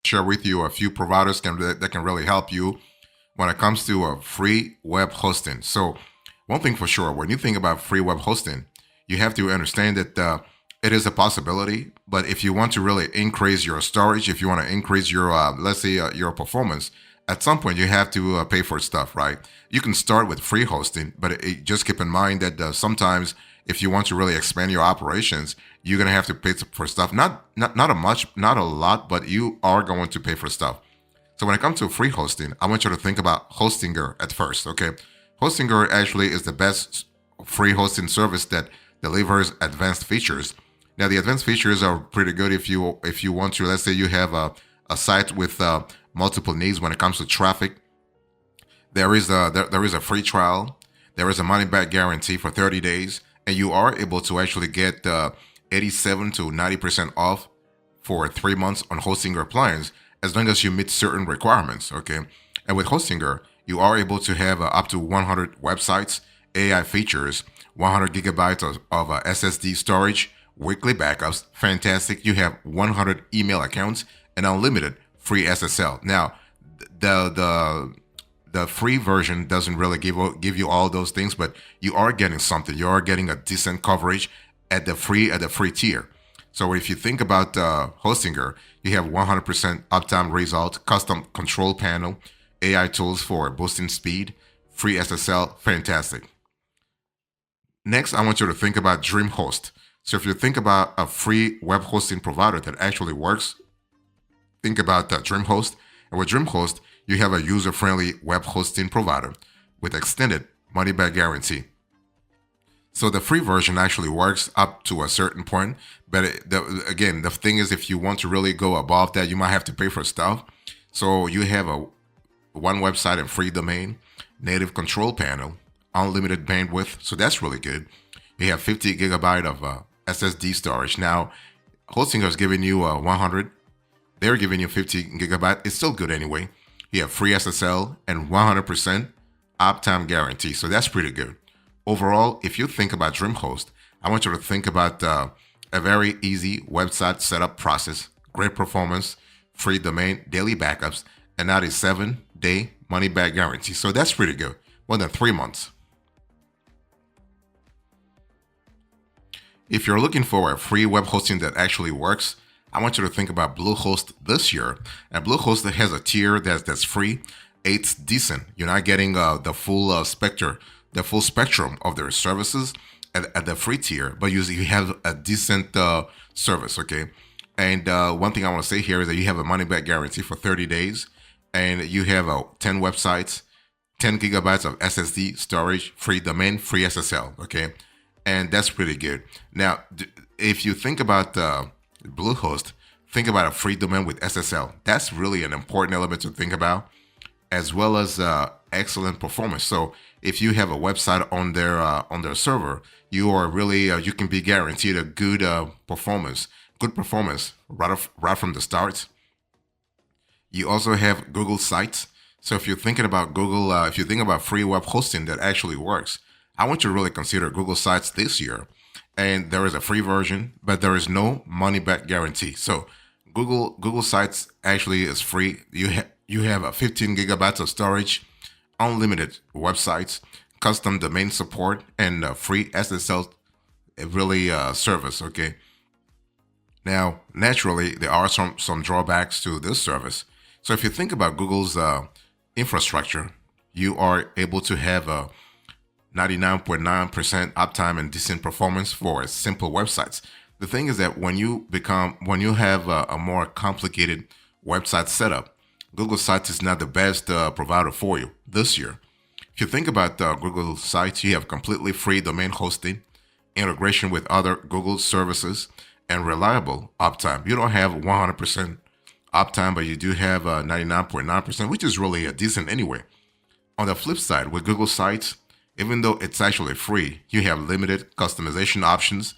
share with you a few providers that can really help you when it comes to free web hosting. So, one thing for sure, when you think about free web hosting, you have to understand that it is a possibility. But if you want to really increase your storage, if you want to increase your, let's say, your performance, at some point you have to pay for stuff, right? You can start with free hosting, but just keep in mind that sometimes if you want to really expand your operations, you're gonna have to pay for stuff. Not a much, not a lot, but you are going to pay for stuff. So when it comes to free hosting, I want you to think about Hostinger at first, okay? Hostinger actually is the best free hosting service that delivers advanced features. Now the advanced features are pretty good if you want to. Let's say you have a site with multiple needs when it comes to traffic. There is a free trial. There is a money back guarantee for 30 days, and you are able to actually get 87 to 90% off for 3 months on Hostinger plans as long as you meet certain requirements. Okay, and with Hostinger, you are able to have up to 100 websites, AI features, 100 gigabytes of SSD storage, weekly backups. Fantastic. You have 100 email accounts and unlimited free SSL. Now, the the free version doesn't really give you all those things, but you are getting something. You are getting a decent coverage at the free tier. So if you think about Hostinger, you have 100% uptime result, custom control panel, AI tools for boosting speed, free SSL, fantastic. Next, I want you to think about DreamHost. So if you think about a free web hosting provider that actually works, think about DreamHost. And with DreamHost, you have a user-friendly web hosting provider with extended money-back guarantee. So the free version actually works up to a certain point, but again, the thing is, if you want to really go above that, you might have to pay for stuff. So you have a one website and free domain, native control panel, unlimited bandwidth. So that's really good. You have 50 gigabyte of SSD storage. Now, Hostinger is giving you 100. They're giving you 50 gigabyte. It's still good anyway. You have free SSL and 100% uptime guarantee. So that's pretty good. Overall, if you think about DreamHost, I want you to think about a very easy website setup process, great performance, free domain, daily backups, and now a 7-day money back guarantee. So that's pretty good. More than 3 months. If you're looking for a free web hosting that actually works, I want you to think about Bluehost this year. And Bluehost has a tier that's free. It's decent. You're not getting the full the full spectrum of their services at the free tier, but you have a decent service. Okay. And one thing I want to say here is that you have a money back guarantee for 30 days, and you have 10 websites, 10 gigabytes of SSD storage, free domain, free SSL. Okay. And that's pretty good. Now, if you think about Bluehost, think about a free domain with SSL. That's really an important element to think about, as well as excellent performance. So if you have a website on their server, you are really you can be guaranteed a good performance right from the start. You also have Google Sites. So if you're thinking about Google, if you think about free web hosting that actually works, I want you to really consider Google Sites this year. And there is a free version, but there is no money back guarantee. So Google Sites actually is free. You have a 15 gigabytes of storage, unlimited websites, custom domain support, and free SSL really service. Okay. Now, naturally, there are some drawbacks to this service. So if you think about Google's infrastructure, you are able to have a 99.9% uptime and decent performance for simple websites. The thing is that when you have a more complicated website setup, Google Sites is not the best provider for you this year. If you think about Google Sites, you have completely free domain hosting, integration with other Google services, and reliable uptime. You don't have 100% uptime, but you do have 99.9%, which is really decent anyway. On the flip side, with Google Sites, even though it's actually free, you have limited customization options.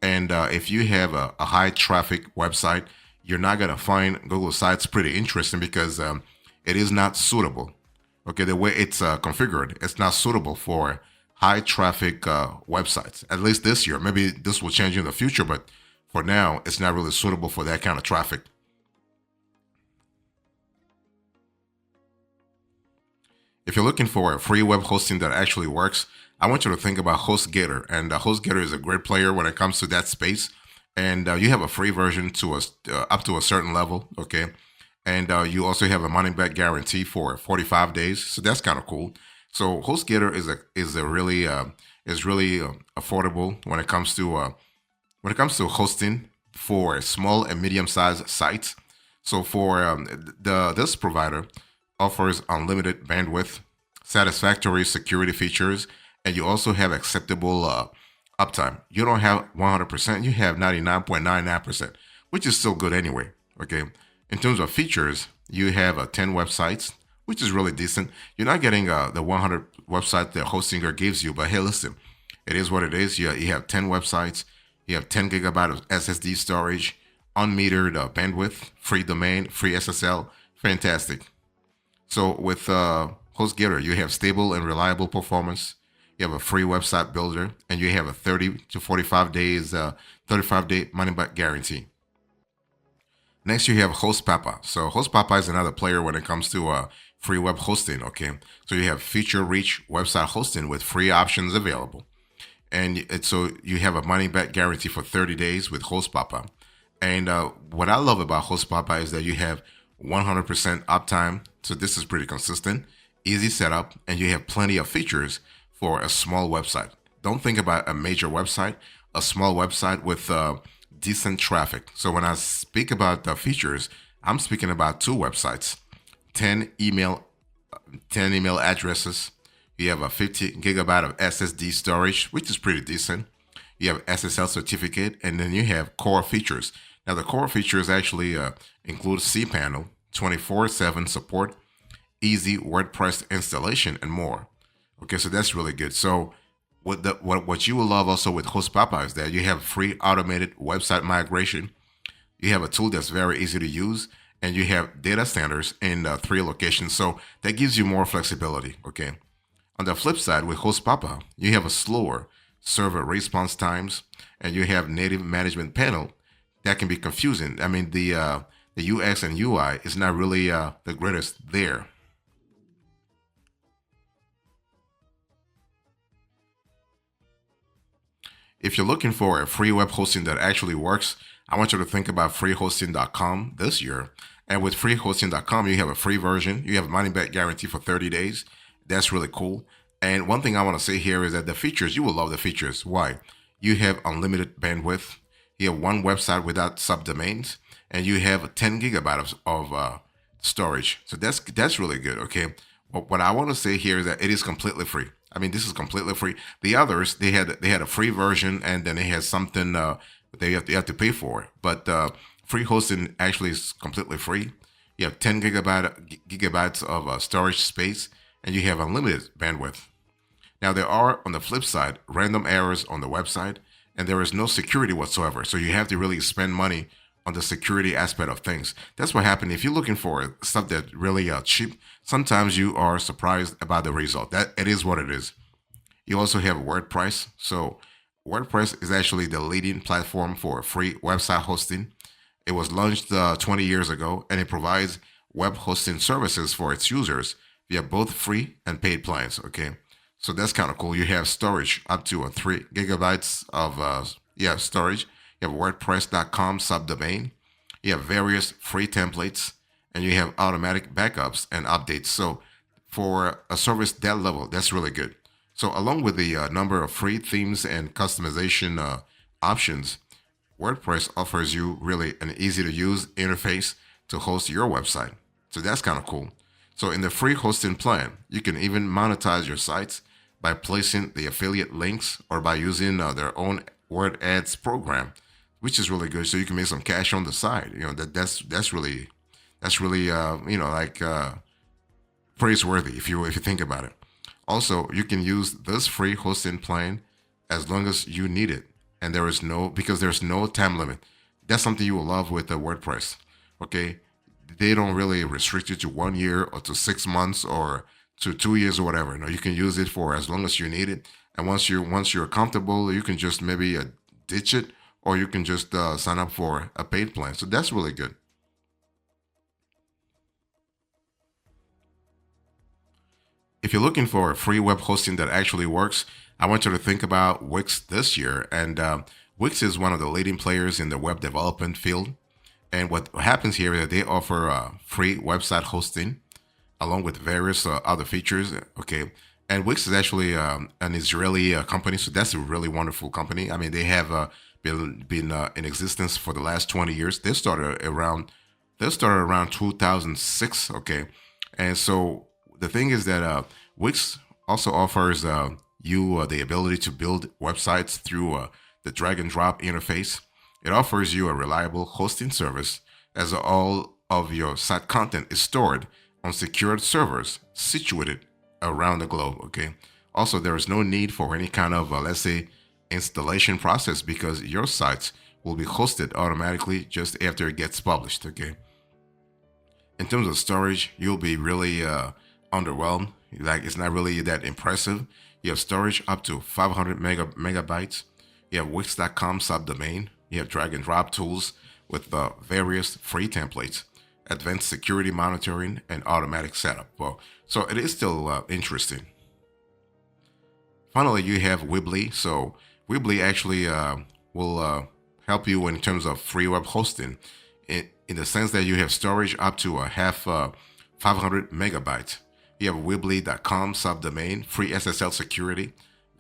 And if you have a high traffic website, you're not going to find Google Sites pretty interesting because it is not suitable. Okay, the way it's configured, it's not suitable for high traffic websites, at least this year. Maybe this will change in the future, but for now, it's not really suitable for that kind of traffic. If you're looking for a free web hosting that actually works, I want you to think about HostGator. And HostGator is a great player when it comes to that space. And you have a free version to up to a certain level, okay? And you also have a money back guarantee for 45 days, so that's kind of cool. So HostGator is really affordable when it comes to hosting for small and medium sized sites. So for the this provider offers unlimited bandwidth, satisfactory security features, and you also have acceptable uptime. You don't have 100%, you have 99.99%, which is still good anyway. Okay. In terms of features, you have 10 websites, which is really decent. You're not getting the 100 website that Hostinger gives you, but hey, listen, it is what it is. You have 10 websites, you have 10 gigabyte of SSD storage, unmetered bandwidth, free domain, free SSL. Fantastic. So with HostGator, you have stable and reliable performance. You have a free website builder, and you have a 30 to 45 days, 35-day money back guarantee. Next, you have HostPapa. So HostPapa is another player when it comes to free web hosting. Okay, so you have feature-rich website hosting with free options available, and so you have a money back guarantee for 30 days with HostPapa. And what I love about HostPapa is that you have 100% uptime. So this is pretty consistent, easy setup, and you have plenty of features for a small website. Don't think about a major website, a small website with decent traffic. So when I speak about the features, I'm speaking about two websites, 10 email 10 email addresses. You have a 50 gigabyte of SSD storage, which is pretty decent. You have SSL certificate, and then you have core features. Now, the core features actually include cPanel, 24/7 support, easy WordPress installation, and more. Okay, so that's really good. So what you will love also with HostPapa is that you have free automated website migration. You have a tool that's very easy to use, and you have data centers in 3 locations. So that gives you more flexibility. Okay. On the flip side, with HostPapa, you have a slower server response times, and you have native management panel that can be confusing. I mean, the UX and UI is not really the greatest there. If you're looking for a free web hosting that actually works, I want you to think about freehosting.com this year. And with freehosting.com, you have a free version. You have a money back guarantee for 30 days. That's really cool. And one thing I want to say here is that the features, you will love the features. Why? You have unlimited bandwidth. You have one website without subdomains, and you have 10 gigabytes of storage. So that's really good. Okay. But what I want to say here is that it is completely free. I mean, this is completely free. The others, they had a free version, and then they had something they have to pay for it. But free hosting actually is completely free. You have 10 gigabytes of storage space, and you have unlimited bandwidth. Now, there are, on the flip side, random errors on the website, and there is no security whatsoever. So you have to really spend money on the security aspect of things. That's what happened. If you're looking for stuff that really cheap, sometimes you are surprised about the result. That it is what it is. You also have WordPress. So WordPress is actually the leading platform for free website hosting. It was launched 20 years ago, and it provides web hosting services for its users via both free and paid plans. Okay, so that's kind of cool. You have storage up to 3 gigabytes of storage. You have WordPress.com subdomain. You have various free templates, and you have automatic backups and updates. So for a service that level, that's really good. So along with the number of free themes and customization options, WordPress offers you really an easy to use interface to host your website. So that's kind of cool. So in the free hosting plan, you can even monetize your sites by placing the affiliate links or by using their own Word Ads program, which is really good. So you can make some cash on the side. You know that's really praiseworthy if you think about it. Also, you can use this free hosting plan as long as you need it, and there's no time limit. That's something you will love with the WordPress. Okay, they don't really restrict you to 1 year or to 6 months or to 2 years or whatever. No, you can use it for as long as you need it, and once you're comfortable, you can just maybe ditch it, or you can just sign up for a paid plan. So that's really good. If you're looking for a free web hosting that actually works, I want you to think about Wix this year. And Wix is one of the leading players in the web development field. And what happens here is that they offer free website hosting along with various other features. Okay. And Wix is actually an Israeli company, so that's a really wonderful company. I mean, they have been in existence for the last 20 years. They started around 2006. Okay, and so the thing is that Wix also offers you the ability to build websites through the drag and drop interface. It offers you a reliable hosting service as all of your site content is stored on secured servers situated around the globe. Okay. Also, there is no need for any kind of, let's say, installation process because your sites will be hosted automatically just after it gets published. Okay. In terms of storage, you'll be really underwhelmed. Like it's not really that impressive. You have storage up to 500 megabytes. You have Wix.com subdomain. You have drag and drop tools with various free templates, advanced security monitoring, and automatic setup. Well, so it is still interesting. Finally, you have Weebly. So Weebly actually will help you in terms of free web hosting, in the sense that you have storage up to a half 500 megabytes. You have Weebly.com subdomain, free SSL security,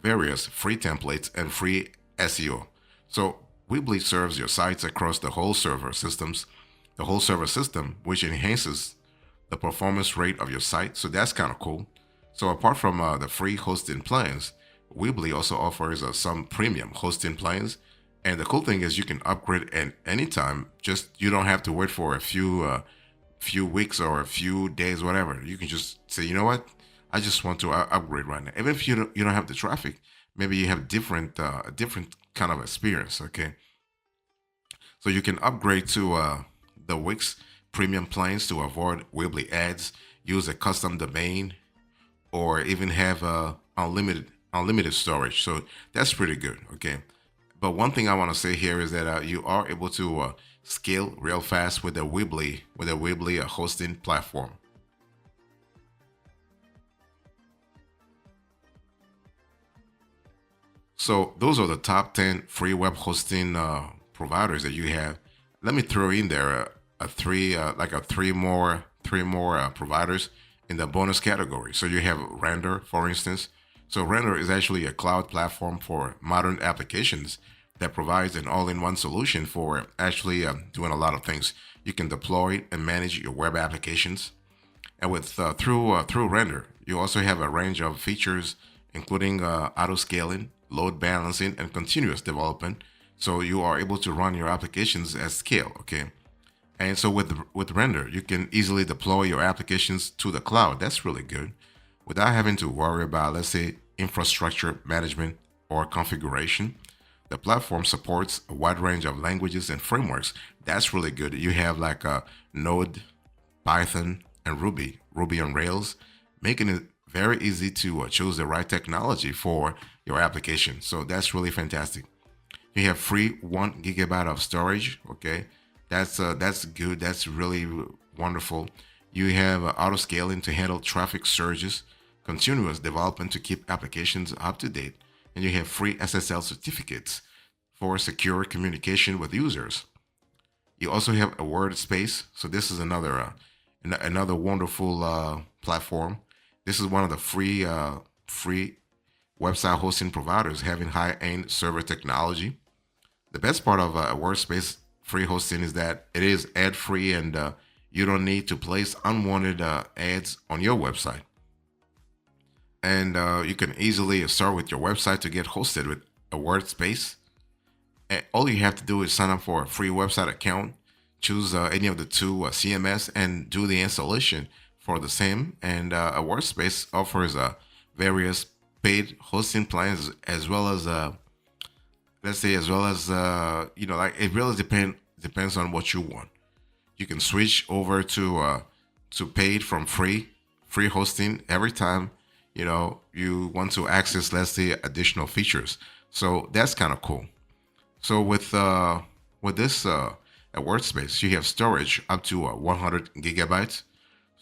various free templates, and free SEO. So Weebly serves your sites across the whole server system, which enhances the performance rate of your site. So that's kind of cool. So apart from the free hosting plans, Weebly also offers some premium hosting plans. And the cool thing is you can upgrade at any time. Just you don't have to wait for a few weeks or a few days, whatever. You can just say, you know what, I just want to upgrade right now. Even if you don't have the traffic, maybe you have different kind of experience. Okay, so you can upgrade to the Wix premium plans to avoid Weebly ads, use a custom domain, or even have unlimited storage. So that's pretty good. Okay. But one thing I want to say here is that you are able to scale real fast with a Weebly hosting platform. So those are the top 10 free web hosting providers that you have. Let me throw in there three more providers in the bonus category. So you have Render, for instance. So Render is actually a cloud platform for modern applications that provides an all-in-one solution for actually doing a lot of things. You can deploy and manage your web applications, and with through Render, you also have a range of features, including auto scaling, load balancing, and continuous development. So you are able to run your applications at scale. Okay, and so with Render, you can easily deploy your applications to the cloud. That's really good, without having to worry about, let's say, infrastructure management or configuration. The platform supports a wide range of languages and frameworks. That's really good. You have like Node, Python, and Ruby on Rails, making it very easy to choose the right technology for your application. So that's really fantastic. You have free 1 gigabyte of storage. Okay, that's good. That's really wonderful. You have auto scaling to handle traffic surges, continuous development to keep applications up to date, and you have free SSL certificates for secure communication with users. You also have a word space. So this is another wonderful platform. This is one of the free website hosting providers having high-end server technology. The best part of WordSpace free hosting is that it is ad-free, and you don't need to place unwanted ads on your website. And you can easily start with your website to get hosted with a WordSpace. And all you have to do is sign up for a free website account, choose any of the two CMS, and do the installation for the same. And a WordSpace offers various paid hosting plans, as well as let's say, as well as like it really depends on what you want. You can switch over to paid from free hosting every time you want to access, let's say, additional features. So that's kind of cool. So with this at WordSpace, you have storage up to 100 gigabytes.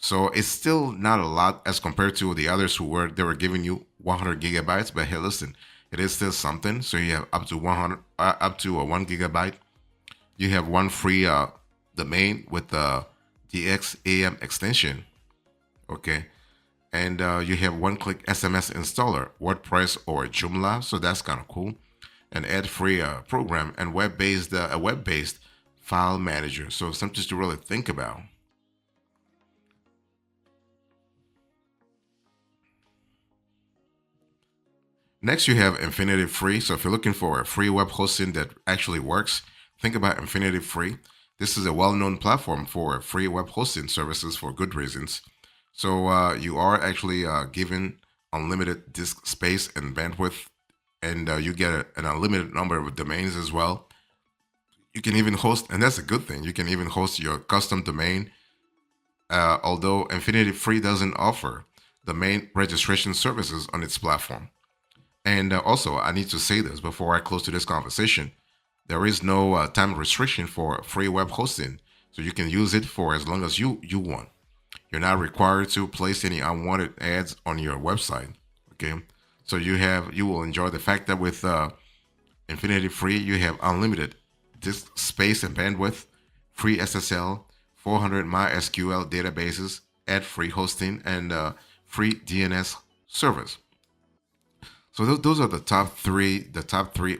So it's still not a lot as compared to the others they were giving you 100 gigabytes. But hey, listen, it is still something. So you have up to 100, up to a 1 gigabyte. You have one free domain with the DXAM extension. Okay, and you have one-click SMS installer, WordPress or Joomla. So that's kind of cool. An ad-free program and a web-based file manager. So something to really think about. Next, you have Infinity Free. So if you're looking for a free web hosting that actually works, think about Infinity Free. This is a well-known platform for free web hosting services for good reasons. So you are actually given unlimited disk space and bandwidth, and you get an unlimited number of domains as well. You can even host, and that's a good thing. You can even host your custom domain. Although Infinity Free doesn't offer domain registration services on its platform. And also, I need to say this before I close to this conversation. There is no time restriction for free web hosting, so you can use it for as long as you want. You're not required to place any unwanted ads on your website. Okay, so you will enjoy the fact that with Infinity Free, you have unlimited disk space and bandwidth, free SSL, 400 MySQL databases, ad-free hosting, and free DNS servers. So those are the top three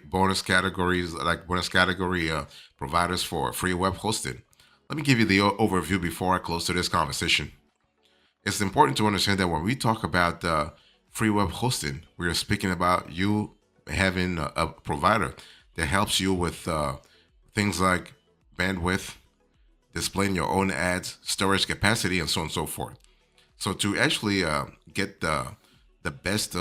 bonus categories, like bonus category providers for free web hosting. Let me give you the overview before I close to this conversation. It's important to understand that when we talk about free web hosting, we are speaking about you having a provider that helps you with things like bandwidth, displaying your own ads, storage capacity, and so on and so forth. So to actually get the best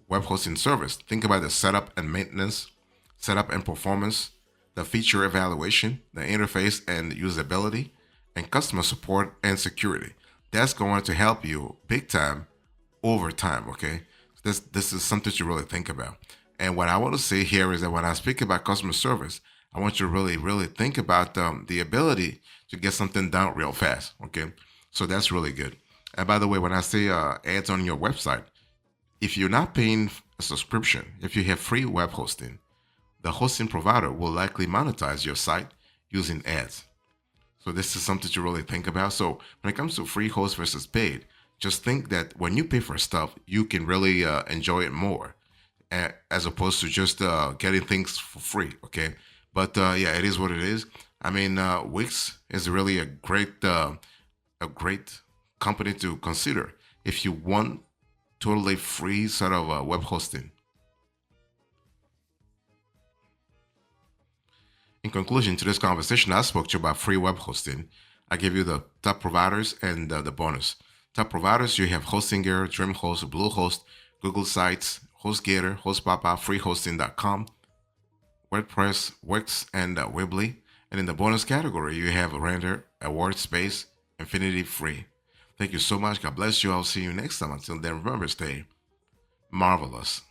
web hosting service, think about the setup and maintenance, setup and performance, the feature evaluation, the interface and usability, and customer support and security. That's going to help you big time over time. Okay, this is something to really think about. And what I want to say here is that when I speak about customer service, I want you to really think about the ability to get something done real fast. Okay, so that's really good. And by the way, when I say ads on your website, if you're not paying a subscription, if you have free web hosting, the hosting provider will likely monetize your site using ads. So this is something to really think about. So when it comes to free host versus paid, just think that when you pay for stuff, you can really enjoy it more, as opposed to just getting things for free. Okay, but yeah, it is what it is. I mean, Wix is really a great company to consider if you want totally free sort of web hosting. In conclusion to this conversation, I spoke to you about free web hosting. I gave you the top providers and the bonus. Top providers, you have Hostinger, DreamHost, Bluehost, Google Sites, HostGator, HostPapa, freehosting.com, WordPress, Wix, and Weebly. And in the bonus category, you have Render, AwardSpace, Infinity Free. Thank you so much. God bless you. I'll see you next time. Until then, remember, stay marvelous.